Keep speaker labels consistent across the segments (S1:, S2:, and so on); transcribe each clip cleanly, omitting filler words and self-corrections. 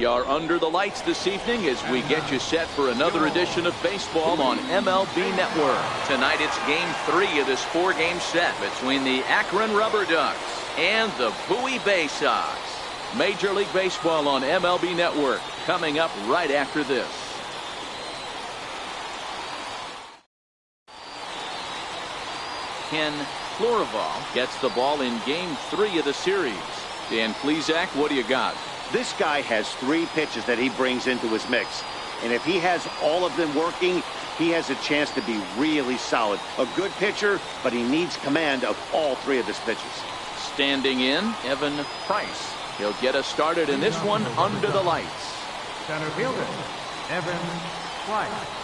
S1: We are under the lights this evening as we get you set for another edition of baseball on MLB Network. Tonight it's Game 3 of this 4-game set between the Akron Rubberducks and the Bowie Baysox. Major League Baseball on MLB Network coming up right after this. Ken Florival gets the ball in Game 3 of the series. Dan Plesac, what do you got?
S2: This guy has 3 pitches that he brings into his mix. And if he has all of them working, he has a chance to be really solid. A good pitcher, but he needs command of all 3 of his pitches.
S1: Standing in, Evan Price. He'll get us started in this one under the lights.
S3: Center fielder, Evan Price.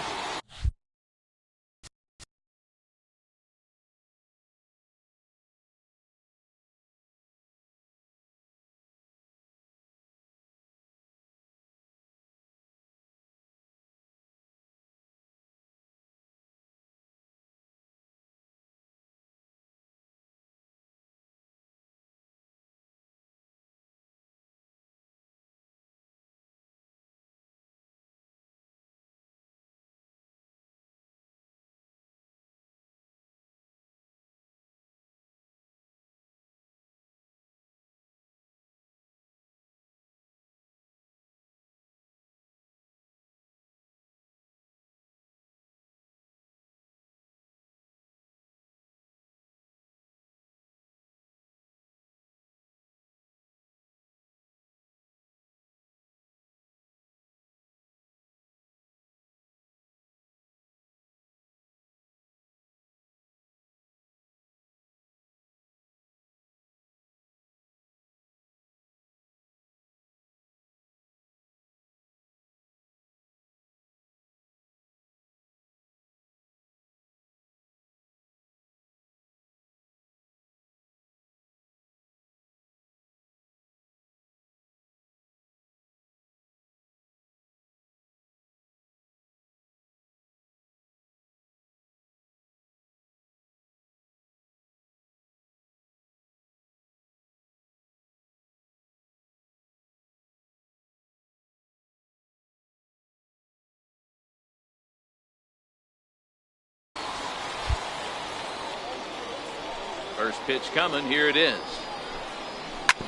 S1: First pitch coming. Here it is.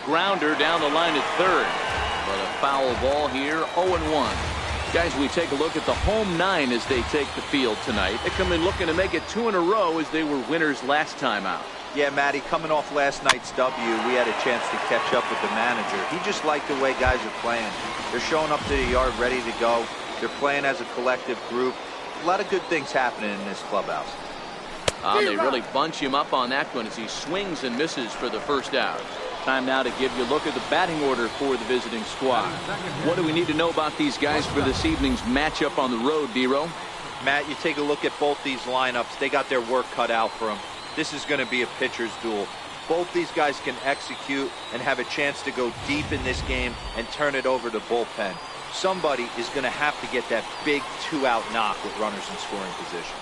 S1: Grounder down the line at third. But a foul ball here. 0-1. Guys, we take a look at the home 9 as they take the field tonight. They come in looking to make it 2 in a row as they were winners last time out.
S4: Yeah, Matty, coming off last night's W, we had a chance to catch up with the manager. He just liked the way guys are playing. They're showing up to the yard ready to go. They're playing as a collective group. A lot of good things happening in this clubhouse.
S1: They really bunch him up on that one as he swings and misses for the first out. Time now to give you a look at the batting order for the visiting squad. What do we need to know about these guys for this evening's matchup on the road, D-Row?
S4: Matt, you take a look at both these lineups. They got their work cut out for them. This is going to be a pitcher's duel. Both these guys can execute and have a chance to go deep in this game and turn it over to bullpen. Somebody is going to have to get that big 2-out knock with runners in scoring position.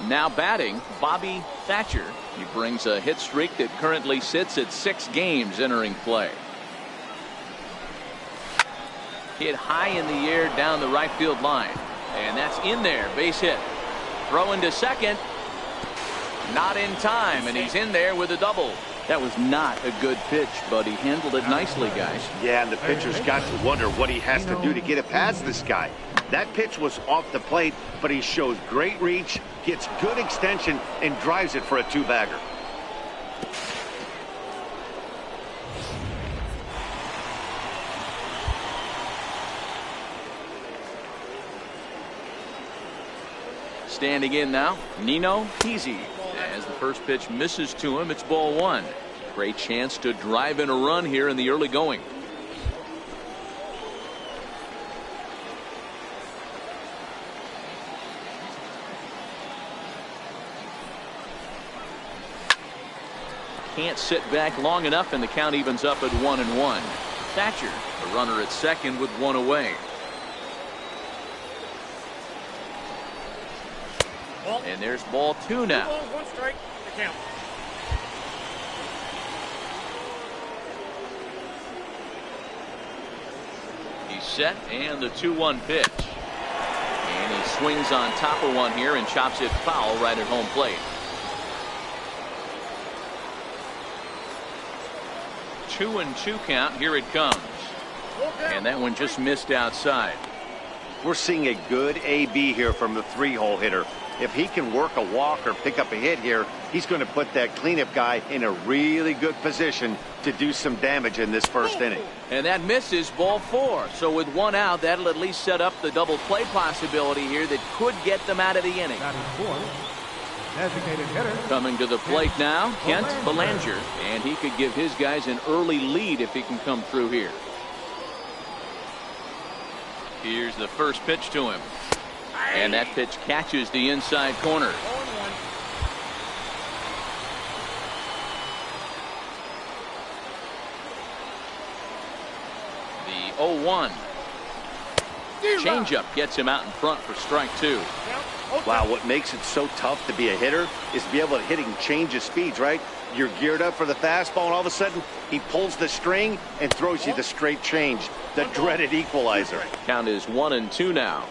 S1: Now batting, Bobby Thatcher. He brings a hit streak that currently sits at 6 games entering play. Hit high in the air down the right field line. And that's in there. Base hit. Throwing to second. Not in time, and he's in there with a double. That was not a good pitch, but he handled it nicely, guys.
S2: Yeah, and the pitcher's got to wonder what he has to do to get it past this guy. That pitch was off the plate, but he shows great reach, gets good extension, and drives it for a 2-bagger.
S1: Standing in now, Nino Easy. As the first pitch misses to him, it's ball 1. Great chance to drive in a run here in the early going. Can't sit back long enough, and the count evens up at 1-1. Thatcher, the runner at second with 1 away. And there's ball 2 now.
S3: 1 strike, the count.
S1: He's set, and the 2-1 pitch. And he swings on top of one here and chops it foul right at home plate. 2-2 count. Here it comes. And that one just missed outside.
S2: We're seeing a good AB here from the 3-hole hitter. If he can work a walk or pick up a hit here, he's going to put that cleanup guy in a really good position to do some damage in this first inning.
S1: And that misses, ball 4. So with one out, that'll at least set up the double play possibility here that could get them out of the inning.
S3: Designated hitter.
S1: Coming to the plate now, Kent Belanger. And he could give his guys an early lead if he can come through here. Here's the first pitch to him. And that pitch catches the inside corner. The 0-1. Changeup gets him out in front for strike 2.
S2: Wow, what makes it so tough to be a hitter is to be able to hit and change his speeds, right? You're geared up for the fastball, and all of a sudden, he pulls the string and throws you the straight change, the dreaded equalizer.
S1: Count is 1-2 now.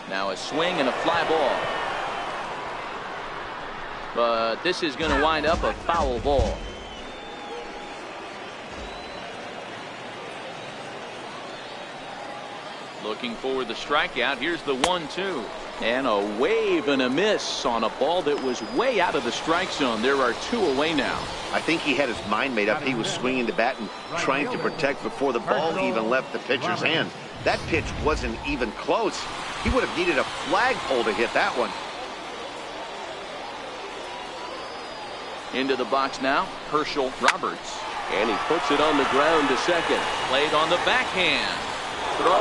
S1: Now a swing and a fly ball. But this is going to wind up a foul ball. Looking for the strikeout. Here's the 1-2. And a wave and a miss on a ball that was way out of the strike zone. There are 2 away now.
S2: I think he had his mind made up. He was swinging the bat and trying to protect before the ball even left the pitcher's hand. That pitch wasn't even close. He would have needed a flagpole to hit that one.
S1: Into the box now, Herschel Roberts. And he puts it on the ground to second. Played on the backhand. Throw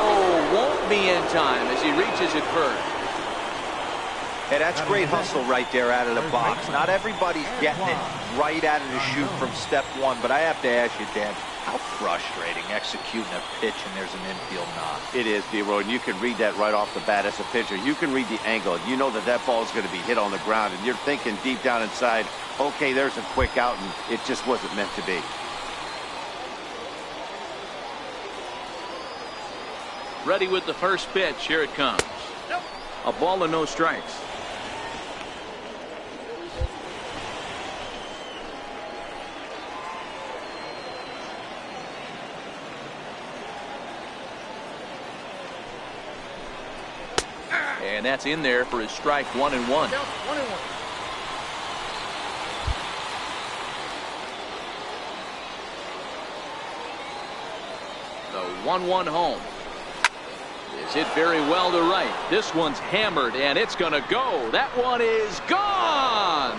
S1: won't be in time as he reaches it first.
S4: Hey, that's great hustle right there out of the box. Not everybody's getting it right out of the chute from step 1, but I have to ask you, Dan, how frustrating executing a pitch and there's an infield knock.
S2: It is, D-Roy, and you can read that right off the bat as a pitcher. You can read the angle, and you know that that ball is going to be hit on the ground, and you're thinking deep down inside, okay, there's a quick out, and it just wasn't meant to be.
S1: Ready with the first pitch. Here it comes. A ball and no strikes. And that's in there for his strike 1-1. The 1-1 home. Is hit very well to right. This one's hammered and it's going to go. That one is gone.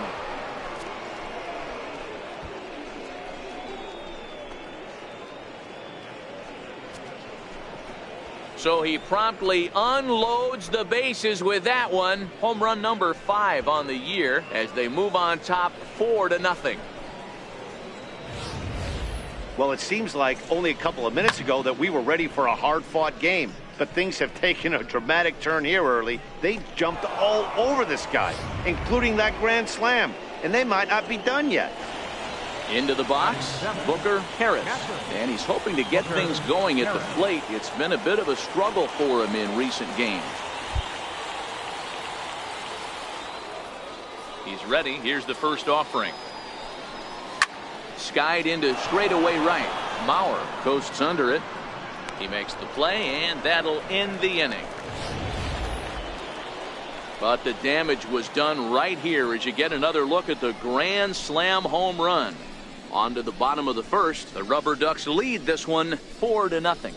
S1: So he promptly unloads the bases with that one. Home run number 5 on the year as they move on top 4-0.
S2: Well, it seems like only a couple of minutes ago that we were ready for a hard-fought game. But things have taken a dramatic turn here early. They jumped all over this guy, including that grand slam. And they might not be done yet.
S1: Into the box, Booker Harris. And he's hoping to get things going at the plate. It's been a bit of a struggle for him in recent games. He's ready. Here's the first offering. Skied into straightaway right. Mauer coasts under it. He makes the play, and that'll end the inning. But the damage was done right here as you get another look at the grand slam home run. On to the bottom of the first. The Rubberducks lead this one 4-0.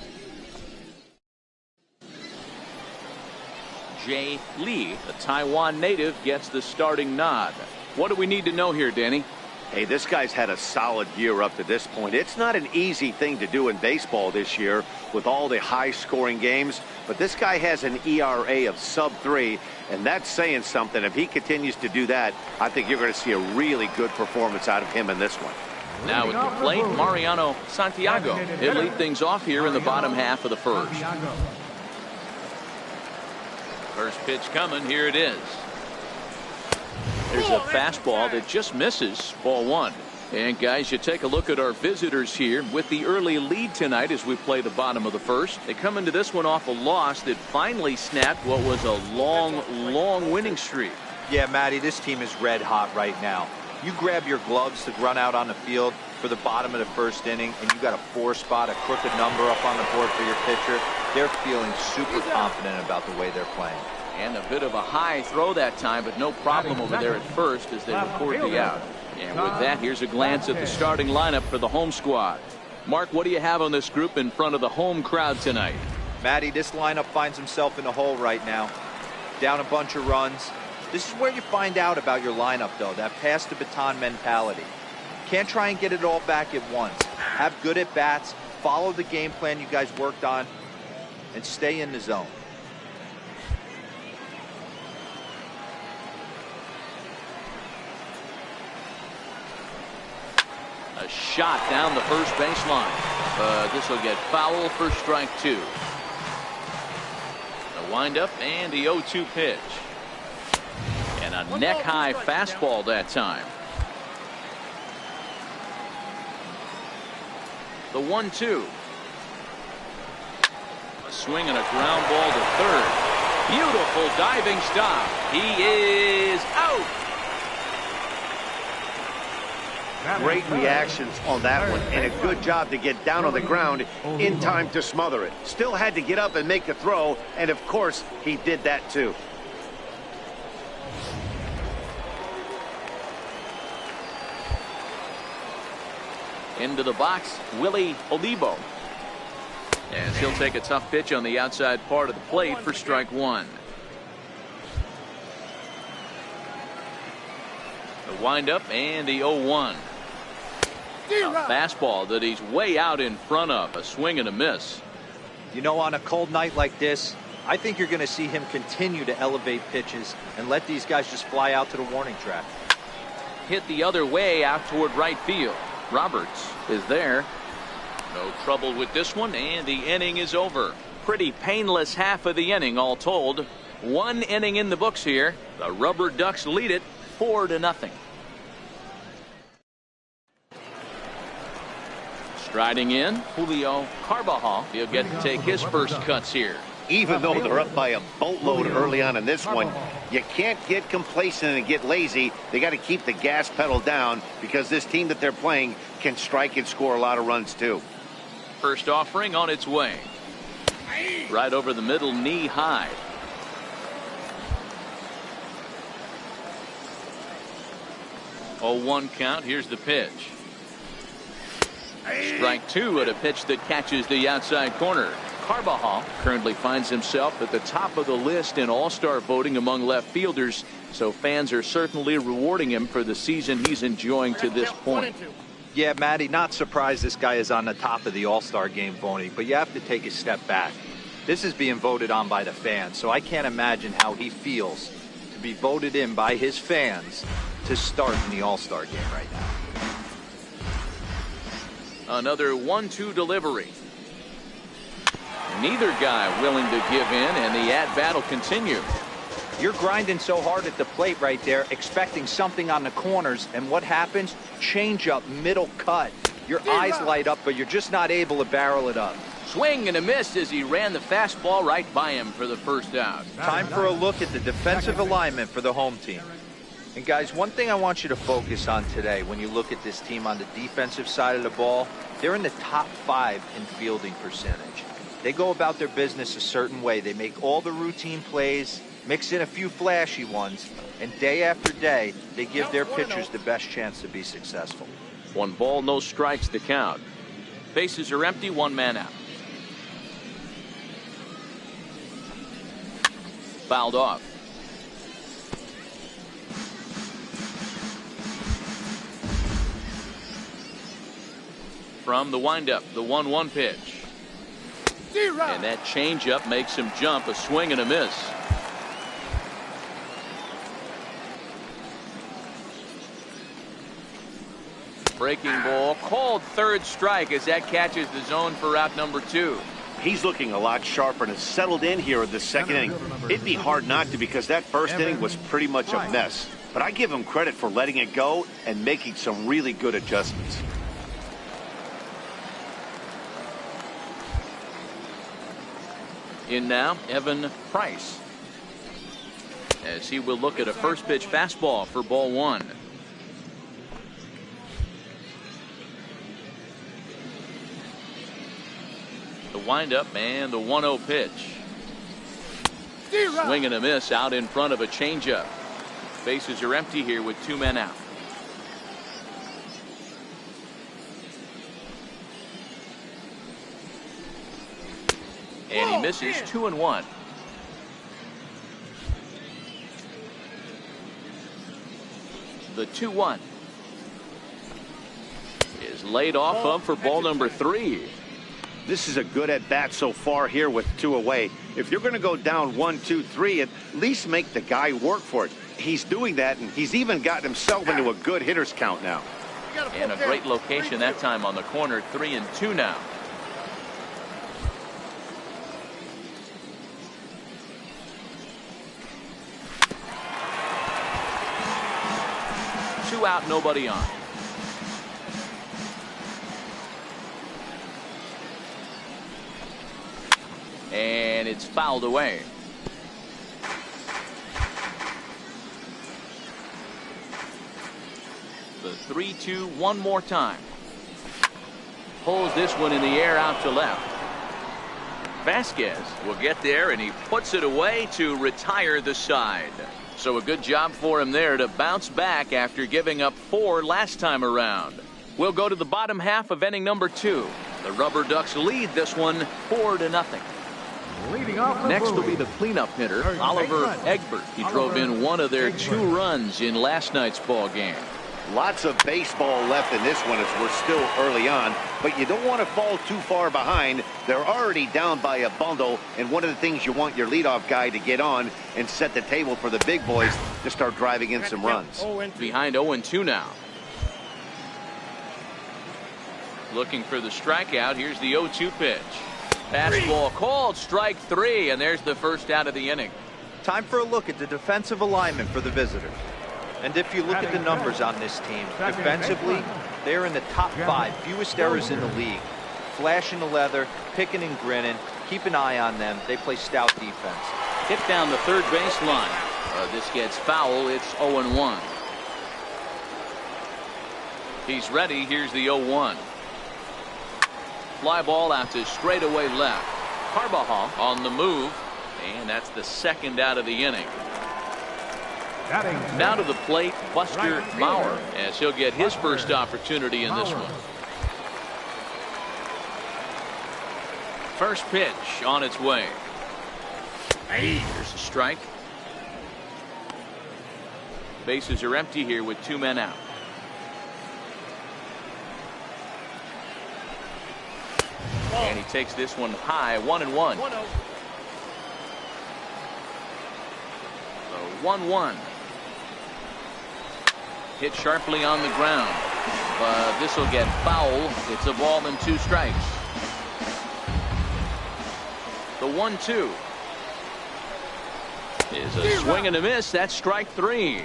S1: Jay Lee, the Taiwan native, gets the starting nod. What do we need to know here, Danny?
S2: Hey, this guy's had a solid year up to this point. It's not an easy thing to do in baseball this year with all the high-scoring games, but this guy has an ERA of sub-3, and that's saying something. If he continues to do that, I think you're going to see a really good performance out of him in this one.
S1: Now at the plate, Mariano Santiago. He'll lead things off here in the bottom half of the first. First pitch coming. Here it is. There's a fastball that just misses. Ball one. And guys, you take a look at our visitors here with the early lead tonight as we play the bottom of the first. They come into this one off a loss that finally snapped what was a long winning streak.
S4: Yeah, Matty, this team is red hot right now. You grab your gloves to run out on the field for the bottom of the first inning, and you got a 4 spot, a crooked number up on the board for your pitcher. They're feeling super confident about the way they're playing.
S1: And a bit of a high throw that time, but no problem over there at first as they record the out. And with that, here's a glance at the starting lineup for the home squad. Mark, what do you have on this group in front of the home crowd tonight?
S4: Matty, this lineup finds himself in a hole right now. Down a bunch of runs. This is where you find out about your lineup, though, that pass the baton mentality. Can't try and get it all back at once. Have good at-bats, follow the game plan you guys worked on, and stay in the zone.
S1: A shot down the first baseline. This will get foul for strike 2. The windup and the 0-2 pitch. And a neck-high fastball that time. The 1-2. A swing and a ground ball to third. Beautiful diving stop. He is out.
S2: Great reactions on that one, and a good job to get down on the ground in time to smother it. Still had to get up and make a throw, and of course, he did that too.
S1: Into the box, Willie Olivo. As he'll take a tough pitch on the outside part of the plate for strike 1. The windup and the 0-1. A fastball that he's way out in front of. A swing and a miss.
S4: You know, on a cold night like this, I think you're going to see him continue to elevate pitches and let these guys just fly out to the warning track.
S1: Hit the other way out toward right field. Roberts is there. No trouble with this one, and the inning is over. Pretty painless half of the inning all told. 1 inning in the books here. The Rubberducks lead it 4-0. Striding in, Julio Carbajal. He'll get to take his first cuts here.
S2: Even though they're up by a boatload early on in this one, you can't get complacent and get lazy. They got to keep the gas pedal down because this team that they're playing can strike and score a lot of runs too.
S1: First offering on its way. Right over the middle, knee high. Oh, 1 count. Here's the pitch. Strike 2 at a pitch that catches the outside corner. Carbajal currently finds himself at the top of the list in all-star voting among left fielders, so fans are certainly rewarding him for the season he's enjoying to this point.
S4: Yeah, Matty, not surprised this guy is on the top of the all-star game voting, but you have to take a step back. This is being voted on by the fans, so I can't imagine how he feels to be voted in by his fans to start in the all-star game right now.
S1: Another 1-2 delivery. Neither guy willing to give in, and the at-bat will continue.
S4: You're grinding so hard at the plate right there, expecting something on the corners, and what happens? Change up, middle cut. Your eyes light up, but you're just not able to barrel it up.
S1: Swing and a miss as he ran the fastball right by him for the first out.
S4: Time for a look at the defensive alignment for the home team. And guys, one thing I want you to focus on today when you look at this team on the defensive side of the ball, they're in the top 5 in fielding percentage. They go about their business a certain way. They make all the routine plays, mix in a few flashy ones, and day after day, they give their pitchers the best chance to be successful.
S1: 1 ball, no strikes to count. Bases are empty, 1 man out. Fouled off. From the windup, the 1-1 pitch. And that changeup makes him jump. A swing and a miss. Breaking ball, called third strike as that catches the zone for out number 2.
S2: He's looking a lot sharper and has settled in here in the second inning. It'd be hard not to because that first inning was pretty much a mess. But I give him credit for letting it go and making some really good adjustments.
S1: In now, Evan Price, as he will look at a first pitch fastball for ball one. The windup and the 1-0 pitch. Swing and a miss out in front of a changeup. Bases are empty here with 2 men out. And he misses. 2-1. The 2-1 is laid off of for ball number 3.
S2: This is a good at bat so far here with 2 away. If you're going to go down 1, 2, 3, at least make the guy work for it. He's doing that, and he's even gotten himself into a good hitter's count now.
S1: And a great location that time on the corner. 3-2 now. Two out, nobody on. And it's fouled away. The 3-2 one more time. Pulls this one in the air out to left. Vasquez will get there, and he puts it away to retire the side. So a good job for him there to bounce back after giving up 4 last time around. We'll go to the bottom half of inning number 2. The Rubberducks lead this one 4-0.
S3: Leading off
S1: Next will
S3: Bowie.
S1: be the cleanup hitter, Oliver Egbert. He drove in one of their 2 runs in last night's ball game.
S2: Lots of baseball left in this one as we're still early on, but you don't want to fall too far behind. They're already down by a bundle, and one of the things you want your leadoff guy to get on and set the table for the big boys to start driving in some runs.
S1: Behind 0-2 now. Looking for the strikeout. Here's the 0-2 pitch. Fastball called, strike 3, and there's the first out of the inning.
S4: Time for a look at the defensive alignment for the visitors. And if you look at the numbers on this team, defensively, they're in the top 5, fewest errors in the league. Flashing the leather, picking and grinning, keep an eye on them. They play stout defense.
S1: Hit down the third baseline. This gets foul. It's 0-1. He's ready. Here's the 0-1. Fly ball out to straightaway left. Carbajal on the move, and that's the second out of the inning. Now to the plate, Buster Bauer, as he'll get his first opportunity in this one. First pitch on its way. Here's a strike. Bases are empty here with 2 men out. And he takes this one high, 1-1. 1-1. Hit sharply on the ground, but this will get foul. It's a ball and 2 strikes. The 1-2 is a swing and a miss. That's strike 3.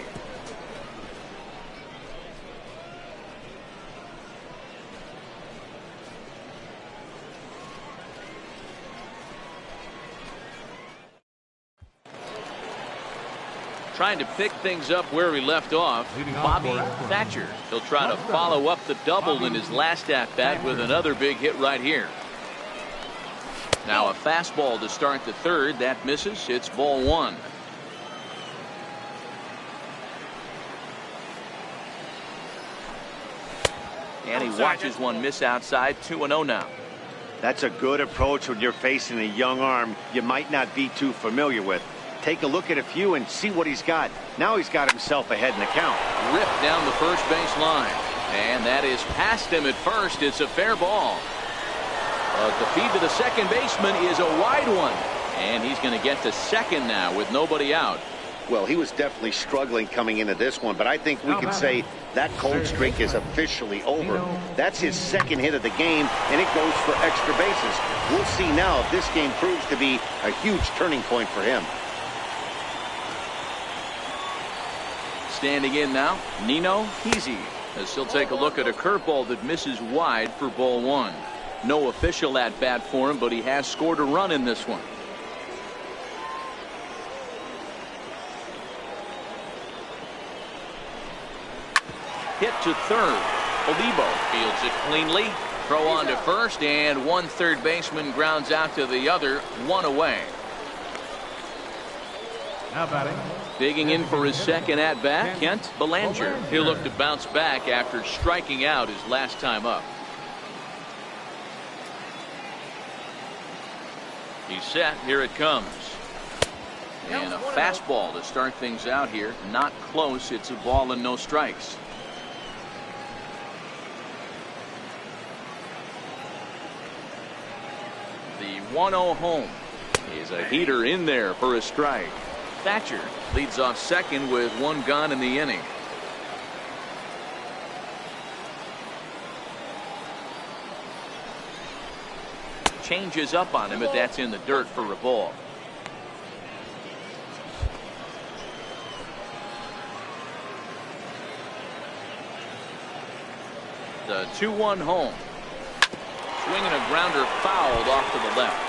S1: Trying to pick things up where we left off, Bobby Thatcher. He'll try to follow up the double in his last at-bat with another big hit right here. Now a fastball to start the third. That misses. It's ball 1. And he watches one miss outside. 2-0 now.
S2: That's a good approach when you're facing a young arm you might not be too familiar with. Take a look at a few and see what he's got. Now he's got himself ahead in the count.
S1: Ripped down the first base line. And that is past him at first. It's a fair ball. But the feed to the second baseman is a wide one. And he's going to get to second now with nobody out.
S2: Well, he was definitely struggling coming into this one, but I think we can say That cold streak is officially over. That's his second hit of the game, and it goes for extra bases. We'll see now if this game proves to be a huge turning point for him.
S1: Standing in now, Nino Heasy, as he'll take a look at a curveball that misses wide for ball one. No official at bat for him, but he has scored a run in this one. Hit to third. Olivo fields it cleanly. Throw on to first, and one third baseman grounds out to the other, one away.
S3: Now batting.
S1: Digging in for his second at bat, Kent Belanger. He'll look to bounce back after striking out his last time up. He's set. Here it comes. And a fastball to start things out here. Not close. It's a ball and no strikes. The 1-0 home is a heater in there for a strike. Thatcher leads off second with one gone in the inning. Changes up on him, but that's in the dirt for a ball. The 2-1 home. Swinging a grounder fouled off to the left.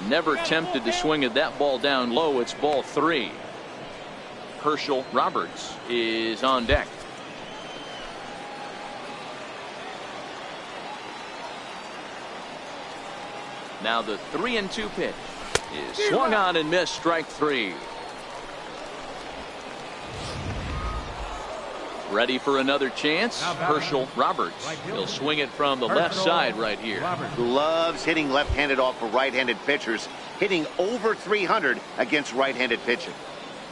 S1: Never tempted to swing at that ball down low. It's ball three. Herschel Roberts is on deck. Now the 3-2 pitch is swung on and missed. Strike three. Ready for another chance. Herschel Roberts. He'll swing it from the left side right here.
S2: Loves hitting left-handed off of right-handed pitchers. Hitting over 300 against right-handed pitching.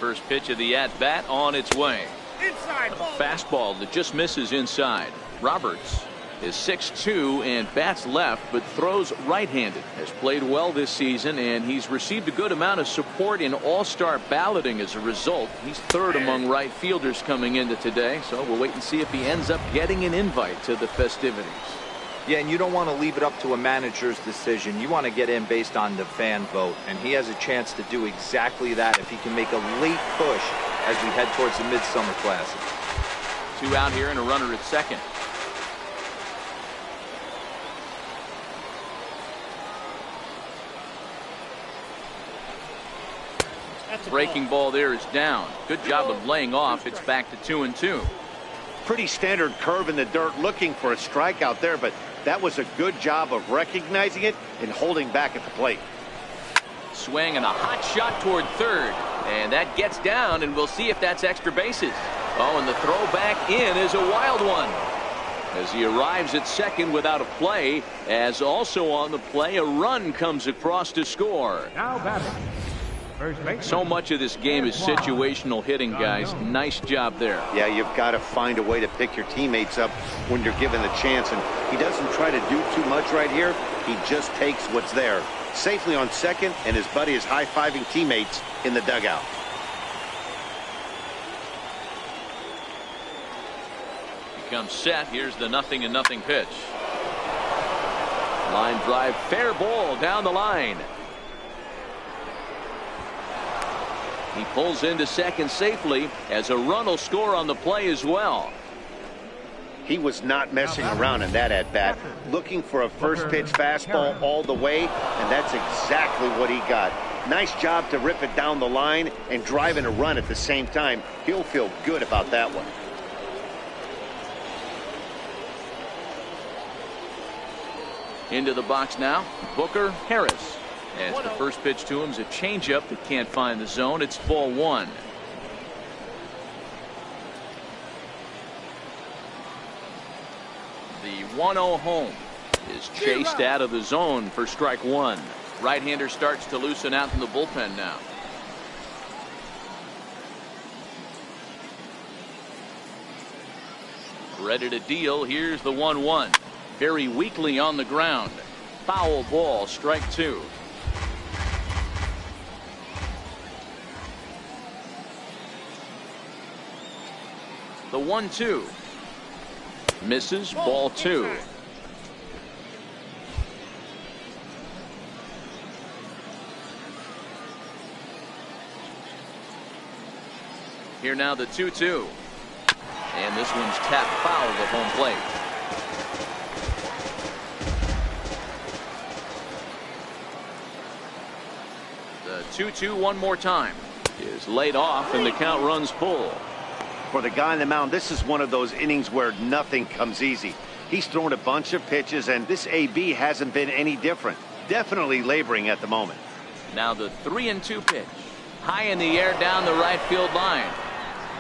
S1: First pitch of the at-bat on its way.
S3: Inside.
S1: Fastball that just misses inside. Roberts is 6'2" and bats left, but throws right-handed. Has played well this season, and he's received a good amount of support in all-star balloting as a result. He's third among right fielders coming into today, so we'll wait and see if he ends up getting an invite to the festivities.
S4: Yeah, and you don't want to leave it up to a manager's decision. You want to get in based on the fan vote, and he has a chance to do exactly that if he can make a late push as we head towards the Midsummer Classic.
S1: 2 out here and a runner at second. Breaking ball there is down. Good job of laying off. It's back to 2-2.
S2: Pretty standard curve in the dirt, looking for a strikeout there, but that was a good job of recognizing it and holding back at the plate.
S1: Swing and a hot shot toward third, and that gets down, and we'll see if that's extra bases. Oh, and the throw back in is a wild one as he arrives at second without a play, as also on the play a run comes across to score.
S3: Now batting.
S1: So much of this game is situational hitting, guys. Nice job there.
S2: Yeah, you've got to find a way to pick your teammates up when you're given the chance, and he doesn't try to do too much right here. He just takes what's there. Safely on second, and his buddy is high-fiving teammates in the dugout.
S1: Becomes set. Here's the 0-0 pitch. Line drive, fair ball down the line. He pulls into second safely as a run will score on the play as well.
S2: He was not messing around in that at-bat, looking for a first-pitch fastball all the way, and that's exactly what he got. Nice job to rip it down the line and drive in a run at the same time. He'll feel good about that one.
S1: Into the box now, Booker Harris. As the first pitch to him is a changeup that can't find the zone. It's ball one. The 1-0 home is chased out of the zone for strike one. Right-hander starts to loosen out in the bullpen now. Ready to deal. Here's the 1-1. very weakly on the ground. Foul ball, strike 2. The 1-2. Misses, ball 2. Here now the 2-2. And this one's tapped foul of home plate. The 2-2 one more time is laid off and the count runs full.
S2: For the guy on the mound, this is one of those innings where nothing comes easy. He's thrown a bunch of pitches, and this AB hasn't been any different. Definitely laboring at the moment.
S1: Now the 3-2 pitch. High in the air down the right field line.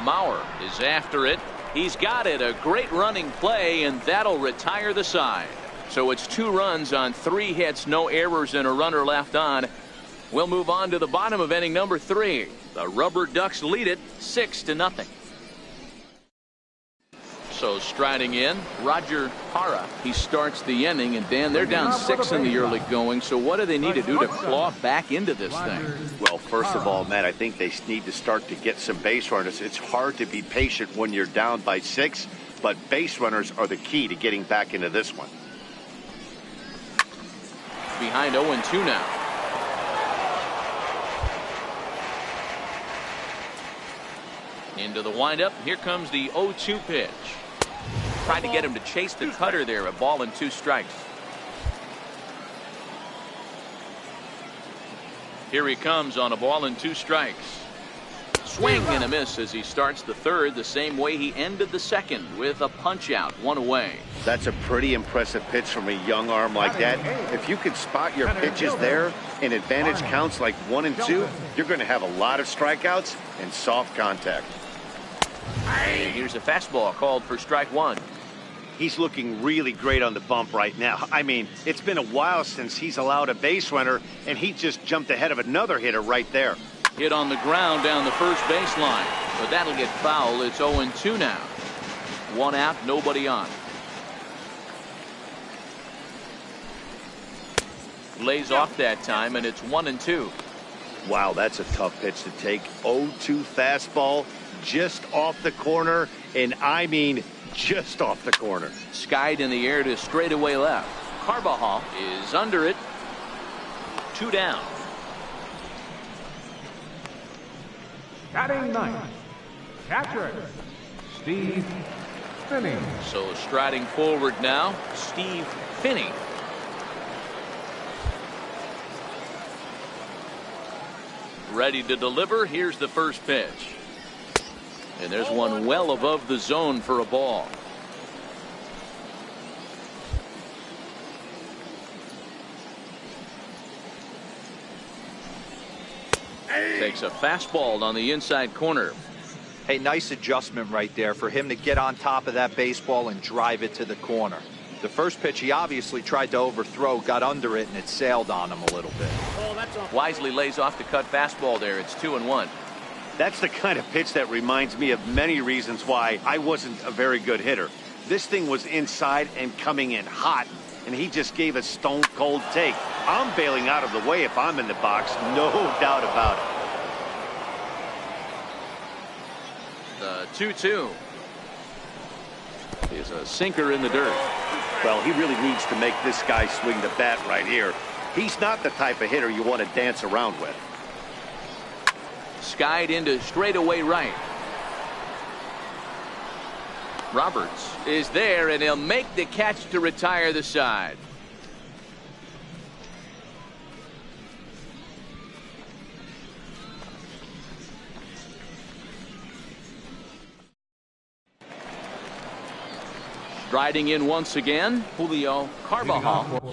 S1: Mauer is after it. He's got it. A great running play, and that'll retire the side. So it's 2 runs on 3 hits, no errors, and a runner left on. We'll move on to the bottom of inning number 3. The Rubberducks lead it 6-0. So striding in, Roger Parra. He starts the inning, and Dan, they're down 6 in the early going. So what do they need to do to claw back into this thing?
S2: Well, first of all, Matt, I think they need to start to get some base runners. It's hard to be patient when you're down by 6, but base runners are the key to getting back into this one.
S1: Behind 0-2 now. Into the windup. Here comes the 0-2 pitch. Tried to get him to chase the cutter there. A ball and 2 strikes. Here he comes on a ball and 2 strikes. Swing and a miss as he starts the 3rd the same way he ended the 2nd with a punch out, 1 away.
S2: That's a pretty impressive pitch from a young arm like that. If you can spot your pitches there and advantage counts like 1 and 2, you're going to have a lot of strikeouts and soft contact.
S1: And here's a fastball called for strike 1.
S2: He's looking really great on the bump right now. I mean, it's been a while since he's allowed a base runner, and he just jumped ahead of another hitter right there.
S1: Hit on the ground down the first baseline, but that'll get foul. It's 0-2 now. 1 out, nobody on. Lays off that time, and it's 1-2.
S2: Wow, that's a tough pitch to take. 0-2 fastball, just off the corner, and I mean just off the corner.
S1: Skied in the air to straightaway left. Carbajal is under it. 2 down.
S3: Batting 9th, catcher, Steve Finney.
S1: So striding forward now, Steve Finney. Ready to deliver. Here's the first pitch. And there's one well above the zone for a ball. Takes a fastball on the inside corner.
S4: Hey, nice adjustment right there for him to get on top of that baseball and drive it to the corner. The first pitch he obviously tried to overthrow, got under it, and it sailed on him a little bit.
S1: Wisely lays off the cut fastball there. It's 2-1.
S2: That's the kind of pitch that reminds me of many reasons why I wasn't a very good hitter. This thing was inside and coming in hot, and he just gave a stone-cold take. I'm bailing out of the way if I'm in the box, no doubt about it.
S1: The 2-2 is a sinker in the dirt.
S2: Well, he really needs to make this guy swing the bat right here. He's not the type of hitter you want to dance around with.
S1: Skied into straightaway right. Roberts is there, and he'll make the catch to retire the side. Striding in once again, Julio Carbajal.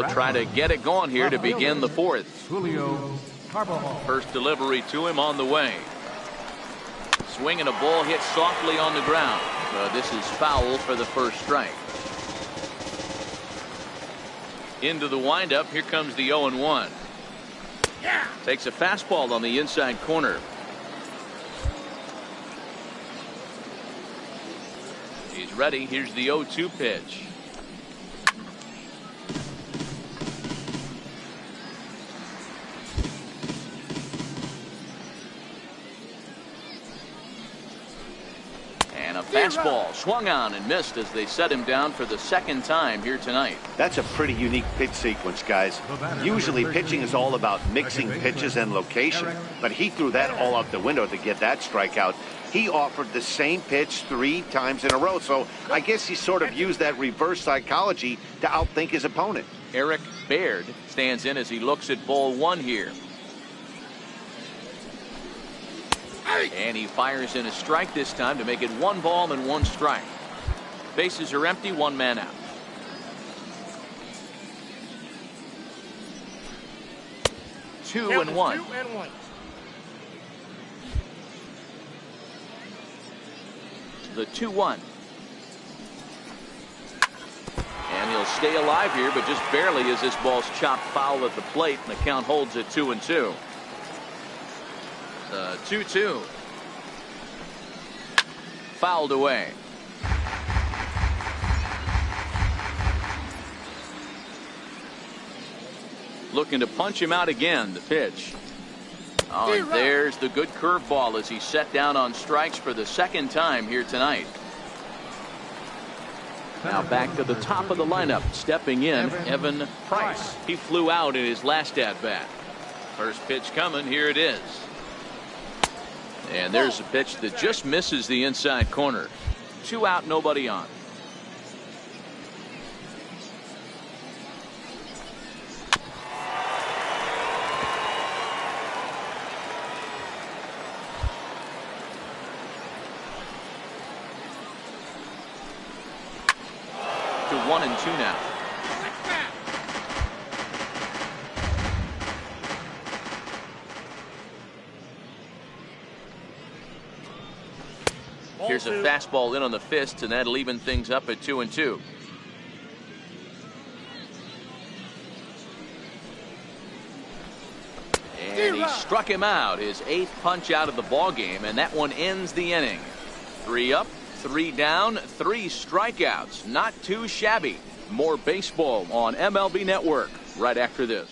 S1: They'll try to get it going here to begin the fourth.
S3: Julio Carbajal.
S1: First delivery to him on the way. Swinging a ball hit softly on the ground. This is foul for the first strike. Into the windup. Here comes the 0-1. Takes a fastball on the inside corner. He's ready. Here's the 0-2 pitch. And a fastball swung on and missed as they set him down for the second time here tonight.
S2: That's a pretty unique pitch sequence, guys. Usually pitching is all about mixing pitches and location, but he threw that all out the window to get that strikeout. He offered the same pitch 3 times in a row, so I guess he sort of used that reverse psychology to outthink his opponent.
S1: Eric Baird stands in as he looks at ball 1 here. And he fires in a strike this time to make it 1 ball and 1 strike. Bases are empty, 1 man out. Two and one. The 2-1. And he'll stay alive here, but just barely as this ball's chopped foul at the plate, and the count holds at 2-2. The 2-2. Fouled away. Looking to punch him out again. The pitch. Oh, and there's the good curveball as he's set down on strikes for the second time here tonight. Now back to the top of the lineup. Stepping in, Evan Price. He flew out in his last at-bat. First pitch coming. Here it is. And there's a pitch that just misses the inside corner. 2 out, nobody on. To 1-2 now. Here's a fastball in on the fist, and that'll even things up at 2-2. And he struck him out, his 8th punch out of the ball game, and that one ends the inning. 3 up, 3 down, 3 strikeouts. Not too shabby. More baseball on MLB Network right after this.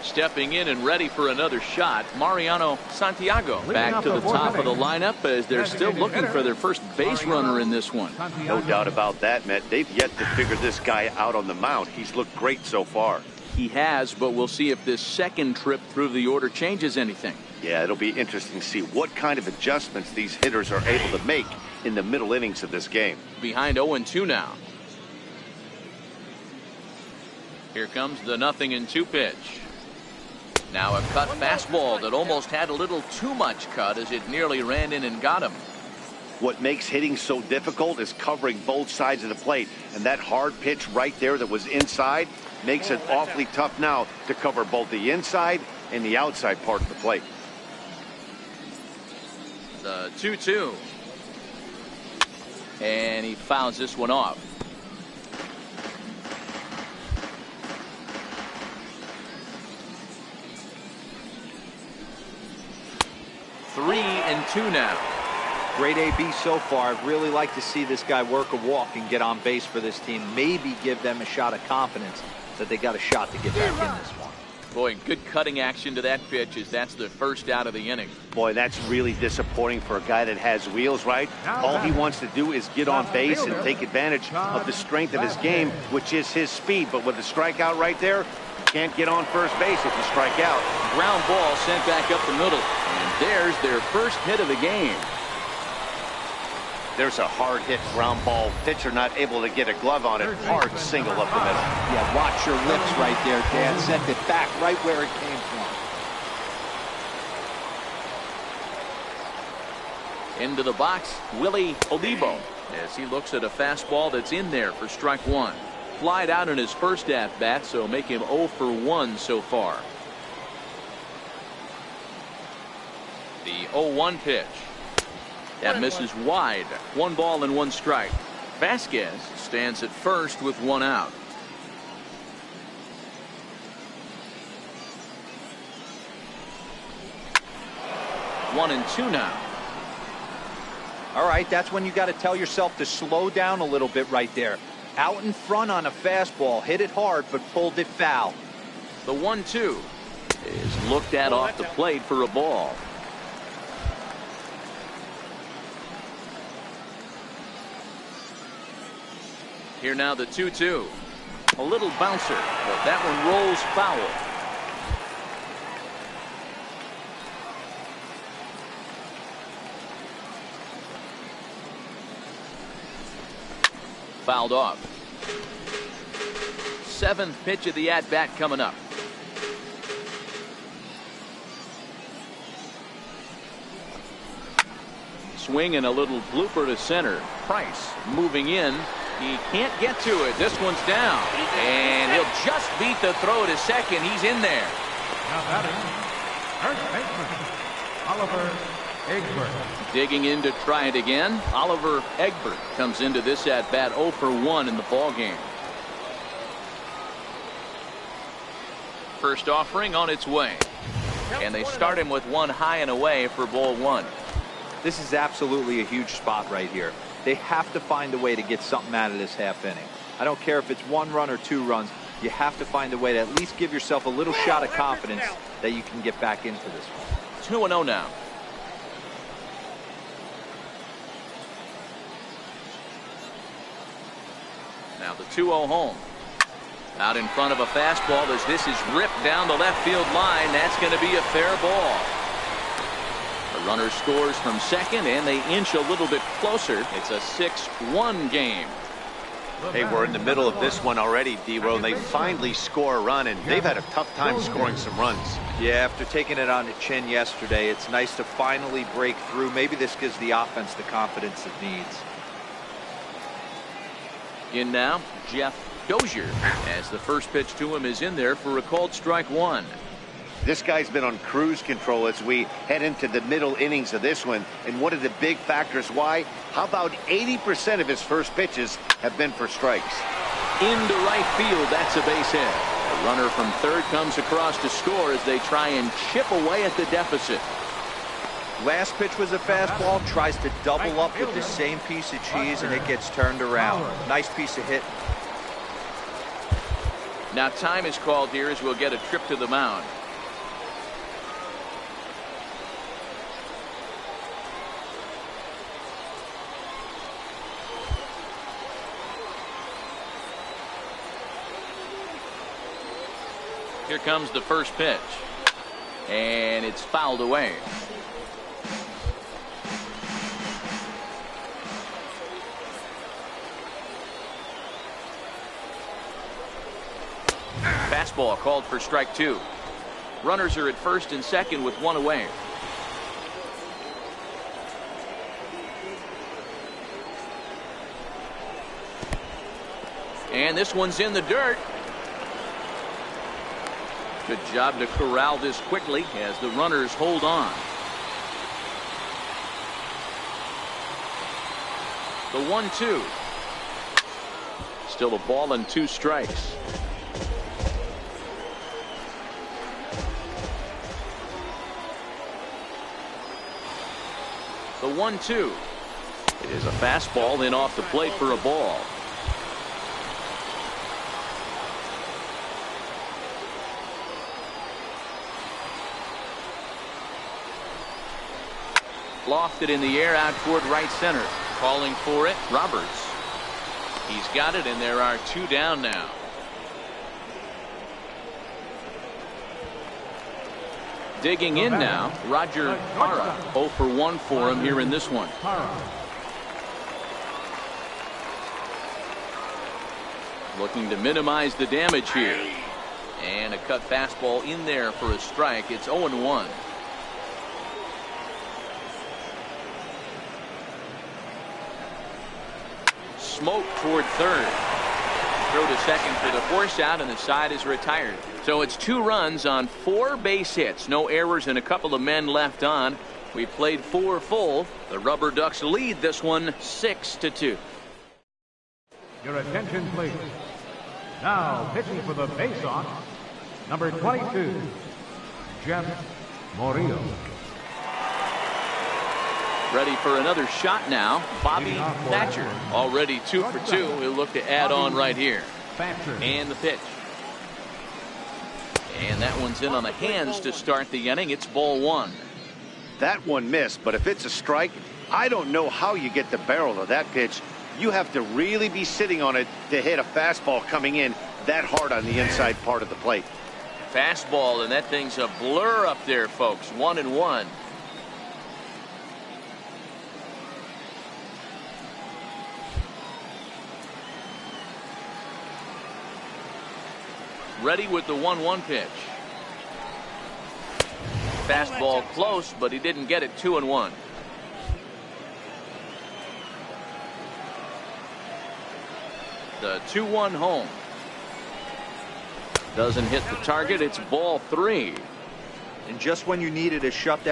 S1: Stepping in and ready for another shot, Mariano Santiago. Back to the top of the lineup as they're still looking for their first base runner in this one.
S2: No doubt about that, Matt. They've yet to figure this guy out on the mound. He's looked great so far.
S1: He has, but we'll see if this second trip through the order changes anything.
S2: Yeah, it'll be interesting to see what kind of adjustments these hitters are able to make in the middle innings of this game.
S1: Behind 0-2 now. Here comes the 0-2 pitch. Now a cut fastball that almost had a little too much cut as it nearly ran in and got him.
S2: What makes hitting so difficult is covering both sides of the plate, and that hard pitch right there that was inside makes it awfully tough now to cover both the inside and the outside part of the plate.
S1: The 2-2. And he fouls this one off. Three and 2 now.
S4: Great AB so far. I'd really like to see this guy work a walk and get on base for this team. Maybe give them a shot of confidence that they got a shot to get back in this one.
S1: Boy, good cutting action to that pitch as that's the first out of the inning.
S2: Boy, that's really disappointing for a guy that has wheels, right? All he wants to do is get on base and take advantage of the strength of his game, which is his speed. But with the strikeout right there, you can't get on first base if you strike out.
S1: Ground ball sent back up the middle. And there's their first hit of the game.
S2: There's a hard hit ground ball. Pitcher not able to get a glove on it. Hard single up the middle.
S4: Yeah, watch your lips right there, Dan. Sent it back right where it came from.
S1: Into the box, Willie Olivo, as he looks at a fastball that's in there for strike 1. flied out in his first at-bat, so make him 0 for 1 so far. The 0-1 pitch. That misses wide. 1 ball and 1 strike. Vasquez stands at first with 1 out. 1-2 now.
S4: All right, that's when you got to tell yourself to slow down a little bit right there. Out in front on a fastball, hit it hard, but pulled it foul.
S1: The 1-2 is looked at off the plate for a ball. Here now the 2-2. A little bouncer, but that one rolls foul. Fouled off. 7th pitch of the at-bat coming up. Swing and a little blooper to center. Price moving in. He can't get to it. This one's down. And he'll just beat the throw to second. He's in there.
S3: Now batting, first baseman, Oliver Egbert.
S1: Digging in to try it again. Oliver Egbert comes into this at-bat 0 for 1 in the ball game. First offering on its way. And they start him with 1 high and away for ball 1.
S4: This is absolutely a huge spot right here. They have to find a way to get something out of this half inning. I don't care if it's 1 run or 2 runs. You have to find a way to at least give yourself a little shot of confidence that you can get back into this one.
S1: 2-0 now. Now the 2-0 home. Out in front of a fastball as this is ripped down the left field line. That's going to be a fair ball. The runner scores from second, and they inch a little bit closer. It's a 6-1 game.
S2: Hey, we're in the middle of this one already, D-Row, and they finally score a run, and they've had a tough time scoring some runs.
S4: Yeah, after taking it on the chin yesterday, it's nice to finally break through. Maybe this gives the offense the confidence it needs.
S1: In now, Jeff Dozier, as the first pitch to him is in there for a called strike 1.
S2: This guy's been on cruise control as we head into the middle innings of this one. And one of the big factors why, how about 80% of his first pitches have been for strikes?
S1: Into right field, that's a base hit. A runner from third comes across to score as they try and chip away at the deficit.
S4: Last pitch was a fastball, tries to double up with the same piece of cheese, and it gets turned around. Nice piece of hit.
S1: Now time is called here as we'll get a trip to the mound. Here comes the first pitch. And it's fouled away. Fastball called for strike 2. Runners are at first and second with 1 away. And this one's in the dirt. Good job to corral this quickly as the runners hold on. The 1-2. Still a ball and 2 strikes. The 1-2 is a fastball in off the plate for a ball. Lofted in the air out toward right center. Calling for it, Roberts. He's got it, and there are 2 down now. Digging in now, Roger Parra. 0 for 1 for him here in this one. Looking to minimize the damage here. And a cut fastball in there for a strike. It's 0-1. Smoke toward third. throw to second for the force out, and the side is retired. So it's 2 runs on 4 base hits. No errors and a couple of men left on. We played 4 full. The Rubberducks lead this one 6-2.
S3: Your attention, please. Now pitching for the Baysox, number 22, Jeff Morillo.
S1: Ready for another shot now, Bobby Thatcher. Already 2 for 2. He'll look to add on right here. And the pitch. And that one's in on the hands to start the inning. It's ball 1.
S2: That one missed, but if it's a strike, I don't know how you get the barrel of that pitch. You have to really be sitting on it to hit a fastball coming in that hard on the inside part of the plate.
S1: Fastball, and that thing's a blur up there, folks. 1-1. Ready with the 1-1 pitch. Fastball close, but he didn't get it. 2-1. The 2-1 home. Doesn't hit the target. It's ball 3.
S4: And just when you needed a shutdown.